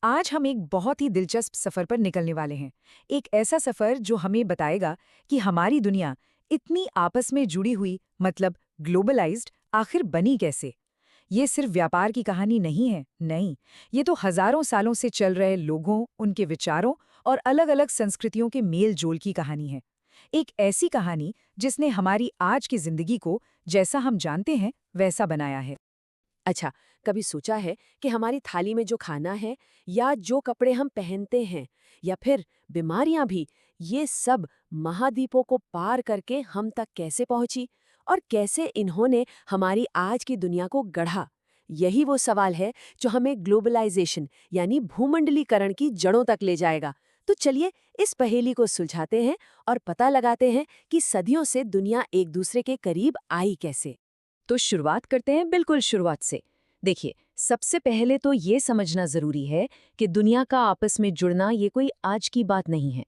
आज हम एक बहुत ही दिलचस्प सफर पर निकलने वाले हैं। एक ऐसा सफर जो हमें बताएगा कि हमारी दुनिया इतनी आपस में जुड़ी हुई मतलब ग्लोबलाइज्ड आखिर बनी कैसे। ये सिर्फ व्यापार की कहानी नहीं है, नहीं, ये तो हजारों सालों से चल रहे लोगों, उनके विचारों और अलग-अलग संस्कृतियों के मेल जोल की कहानी है। एक ऐसी कहानी जिसने हमारी आज की जिंदगी को जैसा हम जानते हैं वैसा बनाया है। अच्छा, कभी सोचा है कि हमारी थाली में जो खाना है या जो कपड़े हम पहनते हैं या फिर बीमारियां भी, ये सब महाद्वीपों को पार करके हम तक कैसे पहुंची और कैसे इन्होंने हमारी आज की दुनिया को गढ़ा? यही वो सवाल है जो हमें ग्लोबलाइजेशन यानी भूमंडलीकरण की जड़ों तक ले जाएगा। तो चलिए इस पहेली को सुलझाते हैं और पता लगाते हैं कि सदियों से दुनिया एक दूसरे के करीब आई कैसे। तो शुरुआत करते हैं बिल्कुल शुरुआत से। देखिए, सबसे पहले तो ये समझना जरूरी है कि दुनिया का आपस में जुड़ना ये कोई आज की बात नहीं है।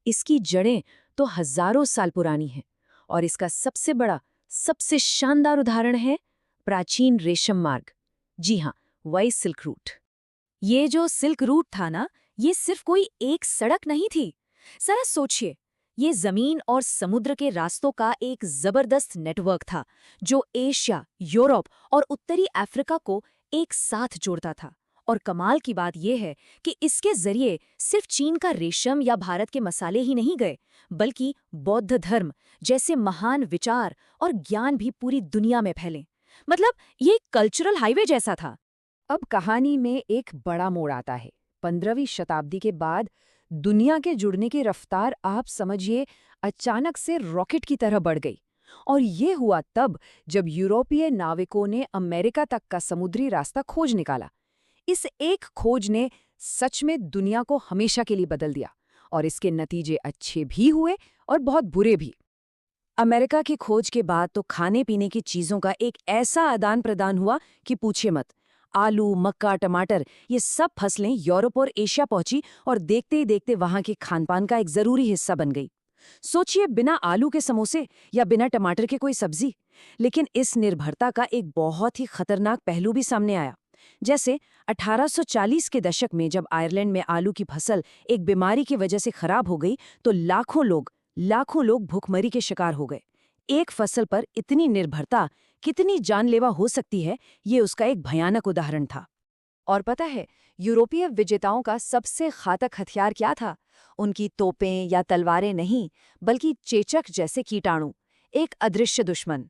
इसकी जड़ें तो हजारों साल पुरानी हैं और इसका सबसे बड़ा, सबसे शानदार उदाहरण है प्राचीन रेशम मार्ग। जी हाँ, वाई सिल्क रूट। ये जो सिल्क रूट था ना, ये सिर्फ कोई एक सड़क नहीं थी। जरा सोचिए, ये जमीन और समुद्र के रास्तों का एक जबरदस्त नेटवर्क था जो एशिया, यूरोप और उत्तरी अफ्रीका को एक साथ जोड़ता था। और कमाल की बात यह है कि इसके जरिए सिर्फ चीन का रेशम या भारत के मसाले ही नहीं गए, बल्कि बौद्ध धर्म जैसे महान विचार और ज्ञान भी पूरी दुनिया में फैले। मतलब ये एक कल्चरल हाईवे जैसा था। अब कहानी में एक बड़ा मोड़ आता है। 15वीं शताब्दी के बाद दुनिया के जुड़ने की रफ्तार आप समझिए अचानक से रॉकेट की तरह बढ़ गई। और ये हुआ तब जब यूरोपीय नाविकों ने अमेरिका तक का समुद्री रास्ता खोज निकाला। इस एक खोज ने सच में दुनिया को हमेशा के लिए बदल दिया और इसके नतीजे अच्छे भी हुए और बहुत बुरे भी। अमेरिका की खोज के बाद तो खाने पीने की चीजों का एक ऐसा आदान प्रदान हुआ कि पूछे मत। आलू, मक्का, टमाटर, ये सब फसलें यूरोप और एशिया पहुंची और देखते ही देखते वहां के खानपान का एक जरूरी हिस्सा बन गई। सोचिए, बिना आलू के समोसे या बिना टमाटर के कोई सब्जी। लेकिन इस निर्भरता का एक बहुत ही खतरनाक पहलू भी सामने आया। जैसे 1840 के दशक में जब आयरलैंड में आलू की फसल एक बीमारी की वजह से खराब हो गई, तो लाखों लोग भूखमरी के शिकार हो गए। एक फसल पर इतनी निर्भरता कितनी जानलेवा हो सकती है, ये उसका एक भयानक उदाहरण था। और पता है, यूरोपीय विजेताओं का सबसे घातक हथियार क्या था? उनकी तोपें या तलवारें नहीं, बल्कि चेचक जैसे कीटाणु, एक अदृश्य दुश्मन।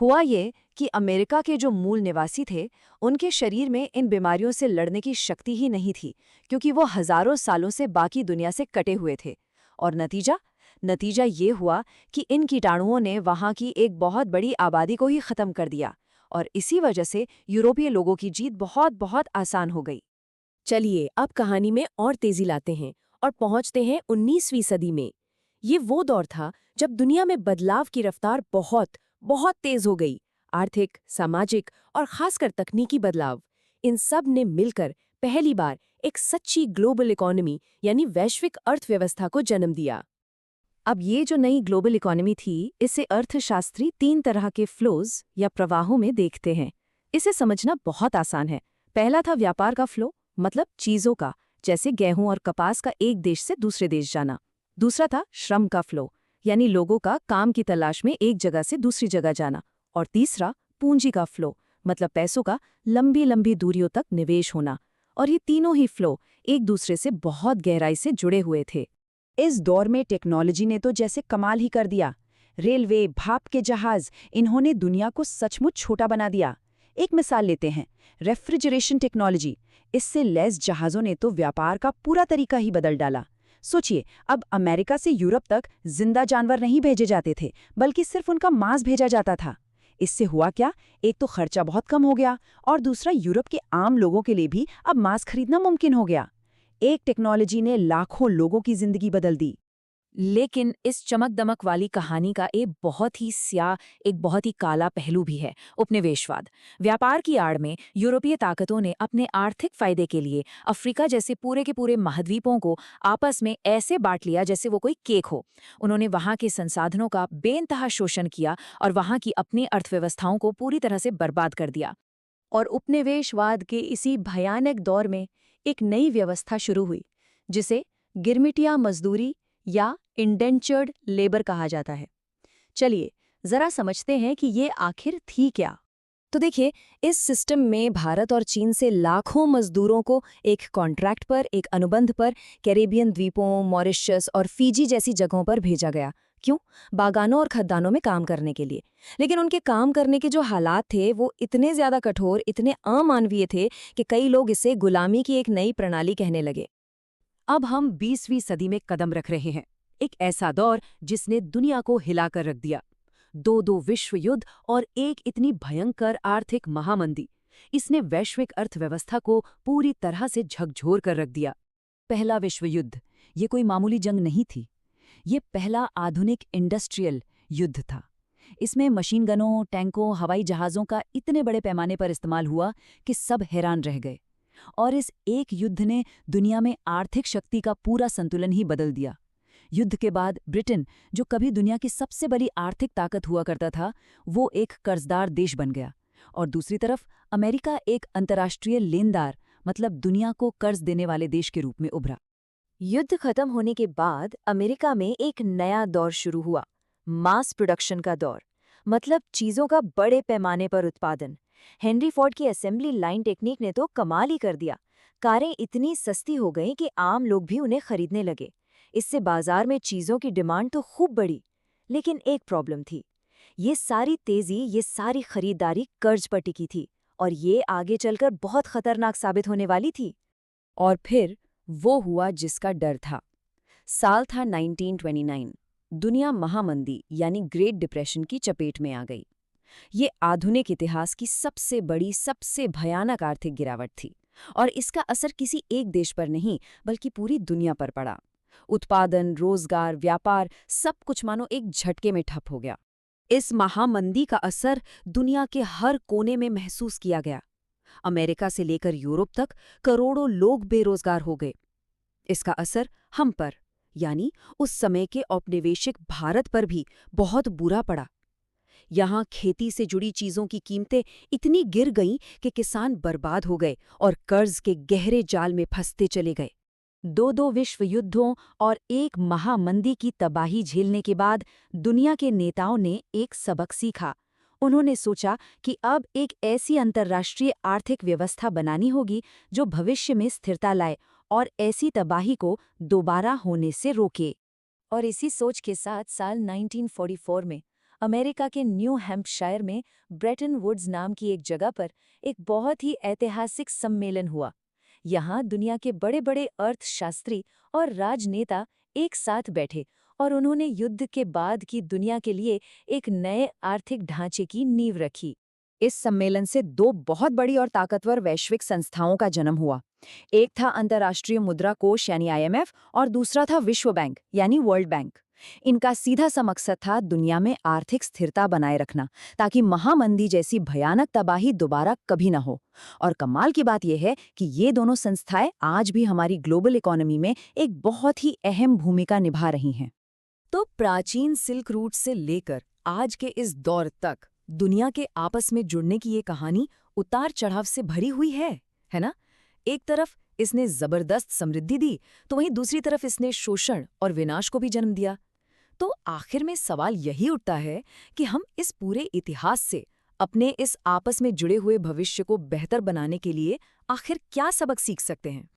हुआ ये कि अमेरिका के जो मूल निवासी थे, उनके शरीर में इन बीमारियों से लड़ने की शक्ति ही नहीं थी, क्योंकि वो हजारों सालों से बाकी दुनिया से कटे हुए थे। और नतीजा ये हुआ कि इन कीटाणुओं ने वहां की एक बहुत बड़ी आबादी को ही खत्म कर दिया और इसी वजह से यूरोपीय लोगों की जीत बहुत बहुत आसान हो गई। चलिए अब कहानी में और तेजी लाते हैं और पहुंचते हैं 19वीं सदी में। ये वो दौर था जब दुनिया में बदलाव की रफ्तार बहुत बहुत तेज हो गई। आर्थिक, सामाजिक और खासकर तकनीकी बदलाव, इन सब ने मिलकर पहली बार एक सच्ची ग्लोबल इकोनॉमी यानी वैश्विक अर्थव्यवस्था को जन्म दिया। अब ये जो नई ग्लोबल इकोनॉमी थी, इसे अर्थशास्त्री 3 तरह के फ्लोज या प्रवाहों में देखते हैं। इसे समझना बहुत आसान है। पहला था व्यापार का फ्लो, मतलब चीजों का, जैसे गेहूं और कपास का एक देश से दूसरे देश जाना। दूसरा था श्रम का फ्लो, यानी लोगों का काम की तलाश में एक जगह से दूसरी जगह जाना। और तीसरा पूंजी का फ्लो, मतलब पैसों का लंबी लंबी दूरियों तक निवेश होना। और ये तीनों ही फ्लो एक दूसरे से बहुत गहराई से जुड़े हुए थे। इस दौर में टेक्नोलॉजी ने तो जैसे कमाल ही कर दिया। रेलवे, भाप के जहाज, इन्होंने दुनिया को सचमुच छोटा बना दिया। एक मिसाल लेते हैं, रेफ्रिजरेशन टेक्नोलॉजी। इससे लैस जहाज़ों ने तो व्यापार का पूरा तरीका ही बदल डाला। सोचिए, अब अमेरिका से यूरोप तक जिंदा जानवर नहीं भेजे जाते थे, बल्कि सिर्फ उनका मांस भेजा जाता था। इससे हुआ क्या? एक तो खर्चा बहुत कम हो गया और दूसरा यूरोप के आम लोगों के लिए भी अब मांस खरीदना मुमकिन हो गया। एक टेक्नोलॉजी ने लाखों लोगों की जिंदगी बदल दी। लेकिन इस चमक-दमक वाली कहानी का एक बहुत ही काला पहलू भी है, उपनिवेशवाद। व्यापार की आड़ में यूरोपीय ताकतों ने अपने आर्थिक फायदे के लिए अफ्रीका जैसे पूरे के पूरे महाद्वीपों को आपस में ऐसे बांट लिया जैसे वो कोई केक हो। उन्होंने वहां के संसाधनों का बेइंतहा शोषण किया और वहां की अपनी अर्थव्यवस्थाओं को पूरी तरह से बर्बाद कर दिया। और उपनिवेशवाद के इसी भयानक दौर में एक नई व्यवस्था शुरू हुई, जिसे गिरमिटिया मजदूरी या इंडेंचर्ड लेबर कहा जाता है। चलिए जरा समझते हैं कि ये आखिर थी क्या। तो देखिए, इस सिस्टम में भारत और चीन से लाखों मजदूरों को एक कॉन्ट्रैक्ट पर, एक अनुबंध पर कैरेबियन द्वीपों, मॉरिशस और फीजी जैसी जगहों पर भेजा गया। क्यों? बागानों और खदानों में काम करने के लिए। लेकिन उनके काम करने के जो हालात थे वो इतने ज्यादा कठोर, इतने अमानवीय थे कि कई लोग इसे गुलामी की एक नई प्रणाली कहने लगे। अब हम 20वीं सदी में कदम रख रहे हैं, एक ऐसा दौर जिसने दुनिया को हिलाकर रख दिया। दो विश्व युद्ध और एक इतनी भयंकर आर्थिक महामंदी, इसने वैश्विक अर्थव्यवस्था को पूरी तरह से झकझोर कर रख दिया। पहला विश्व युद्ध, ये कोई मामूली जंग नहीं थी। ये पहला आधुनिक इंडस्ट्रियल युद्ध था। इसमें मशीन गनों, टैंकों, हवाई जहाज़ों का इतने बड़े पैमाने पर इस्तेमाल हुआ कि सब हैरान रह गए। और इस एक युद्ध ने दुनिया में आर्थिक शक्ति का पूरा संतुलन ही बदल दिया। युद्ध के बाद ब्रिटेन, जो कभी दुनिया की सबसे बड़ी आर्थिक ताकत हुआ करता था, वो एक कर्जदार देश बन गया। और दूसरी तरफ अमेरिका एक अंतर्राष्ट्रीय लेनदार, मतलब दुनिया को कर्ज देने वाले देश के रूप में उभरा। युद्ध खत्म होने के बाद अमेरिका में एक नया दौर शुरू हुआ, मास प्रोडक्शन का दौर, मतलब चीजों का बड़े पैमाने पर उत्पादन। हेनरी फोर्ड की असेंबली लाइन टेक्निक ने तो कमाल ही कर दिया। कारें इतनी सस्ती हो गईं कि आम लोग भी उन्हें खरीदने लगे। इससे बाजार में चीजों की डिमांड तो खूब बढ़ी। लेकिन एक प्रॉब्लम थी, ये सारी तेजी, ये सारी खरीदारी कर्ज पर टिकी थी, और ये आगे चलकर बहुत खतरनाक साबित होने वाली थी। और फिर वो हुआ जिसका डर था। साल था 1929। दुनिया महामंदी यानी ग्रेट डिप्रेशन की चपेट में आ गई। ये आधुनिक इतिहास की सबसे बड़ी, सबसे भयानक आर्थिक गिरावट थी, और इसका असर किसी एक देश पर नहीं बल्कि पूरी दुनिया पर पड़ा। उत्पादन, रोजगार, व्यापार, सब कुछ मानो एक झटके में ठप हो गया। इस महामंदी का असर दुनिया के हर कोने में महसूस किया गया। अमेरिका से लेकर यूरोप तक करोड़ों लोग बेरोजगार हो गए। इसका असर हम पर, यानी उस समय के औपनिवेशिक भारत पर भी बहुत बुरा पड़ा। यहाँ खेती से जुड़ी चीजों की कीमतें इतनी गिर गईं कि किसान बर्बाद हो गए और कर्ज के गहरे जाल में फंसते चले गए। दो विश्व युद्धों और एक महामंदी की तबाही झेलने के बाद दुनिया के नेताओं ने एक सबक सीखा। उन्होंने सोचा कि अब एक ऐसी अंतर्राष्ट्रीय आर्थिक व्यवस्था बनानी होगी जो भविष्य में स्थिरता लाए और ऐसी तबाही को दोबारा होने से रोके। और इसी सोच के साथ साल 1944 में अमेरिका के न्यू हैम्पशायर में ब्रेटन वुड्स नाम की एक जगह पर एक बहुत ही ऐतिहासिक सम्मेलन हुआ। यहाँ दुनिया के बड़े बड़े अर्थशास्त्री और राजनेता एक साथ बैठे और उन्होंने युद्ध के बाद की दुनिया के लिए एक नए आर्थिक ढांचे की नींव रखी। इस सम्मेलन से दो बहुत बड़ी और ताकतवर वैश्विक संस्थाओं का जन्म हुआ। एक था अंतर्राष्ट्रीय मुद्रा कोष यानी IMF, और दूसरा था विश्व बैंक यानी वर्ल्ड बैंक। इनका सीधा सा मकसद था दुनिया में आर्थिक स्थिरता बनाए रखना, ताकि महामंदी जैसी भयानक तबाही दोबारा कभी न हो। और कमाल की बात यह है कि ये दोनों संस्थाएं आज भी हमारी ग्लोबल इकोनॉमी में एक बहुत ही अहम भूमिका निभा रही हैं। तो प्राचीन सिल्क रूट से लेकर आज के इस दौर तक दुनिया के आपस में जुड़ने की ये कहानी उतार चढ़ाव से भरी हुई है ना? एक तरफ इसने जबरदस्त समृद्धि दी, तो वहीं दूसरी तरफ इसने शोषण और विनाश को भी जन्म दिया। तो आखिर में सवाल यही उठता है कि हम इस पूरे इतिहास से अपने इस आपस में जुड़े हुए भविष्य को बेहतर बनाने के लिए आखिर क्या सबक सीख सकते हैं?